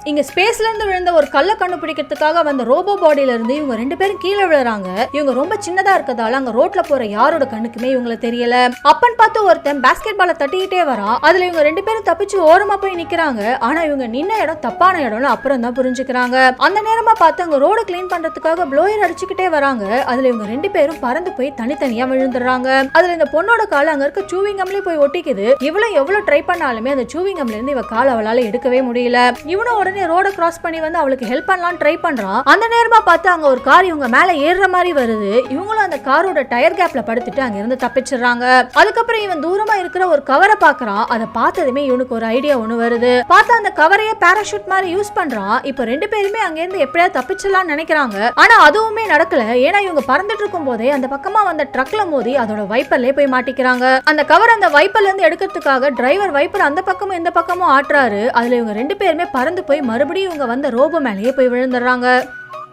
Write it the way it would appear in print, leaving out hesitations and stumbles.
இங்க ஸ்பேஸ்ல இருந்து விழுந்த ஒரு கல்லை கண்டுபிடிக்கிறதுக்காக வந்த ரோபோ பாடியில இருந்து இவங்க 2 பேரும் கீழே விழுறாங்க. இவங்க ரொம்ப சின்னதா இருக்கதால அங்க ரோட்ல போற யாரோட கண்ணுக்குமே இவங்கள தெரியல. அப்பன் பார்த்து ஒருத்தன் பாஸ்கெட் பாலை தட்டிக்கிட்டே வரான். அதுல இவங்க 2 பேரும் தப்பிச்சு ஓரமா போய் நிக்கிறாங்க. ஆனா இவங்க நின்ன இடம் தப்பான இடம்னு அப்புறம் தான் புரிஞ்சுக்கிறாங்க. அந்த நேரமா பார்த்து அங்க ரோடு கிளீன் பண்றதுக்காக ப்ளோயர் அடிச்சுக்கிட்டே வராங்க. அதுல இவங்க 2 பேரும் பறந்து போய் தனித்தனியா விழுந்துடுறாங்க. அதுல இந்த பொண்ணோட கால அங்க இருக்க சூவிங்கம்லயே போய் ஒட்டிக்குது. இவ்வளவு எவ்வளவு ட்ரை பண்ணாலுமே அந்த சூவிங்கம்ல இருந்து இவ கால அவளால எடுக்கவே முடியல. இவனும் உடனே ரோட கிராஸ் பண்ணி வந்து அவளுக்கு ஹெல்ப் பண்ணலாம் ட்ரை பண்றான். அந்த நேரமா பார்த்து அங்க ஒரு கார் இவங்க மேல ஏறுற மாதிரி வருது. இவங்களும் அந்த காரோட டயர் கேப்ல படுத்துட்டு அங்க இருந்து தப்பிச்சிடுறாங்க. அதுக்கப்புறம் இவன் தூரமா இருக்கிற ஒரு கவரை பாக்குறான். அதை பார்த்ததுமே இவனுக்கு ஒரு ஐடியா ஒண்ணு வருது. பார்த்தா அந்த கவரையே பாராஷூட் மாதிரி யூஸ் பண்றான். இப்ப 2 பேருமே அங்க இருந்து எப்படியாவது தப்பிச்சிடலாம்னு நினைக்கிறாங்க. ஆனா அதுவுமே நடக்கல. ஏன்னா இவங்க பறந்துட்டு இருக்கும் போதே அந்த பக்கமா வந்த ட்ரக்ல மோதி அதோட வைப்பர்லயே போய் மாட்டிக்கிறாங்க. அந்த கவர் அந்த வைப்பர்ல இருந்து எடுக்கிறதுக்காக டிரைவர் வைப்பர் அந்த பக்கமும் இந்த பக்கமும் ஆட்டுறாரு. அதுல இவங்க 2 பேருமே பறந்து போய் மறுபடியும் இவங்க வந்த ரோபோ மேலேயே போய் விழுந்துடுறாங்க.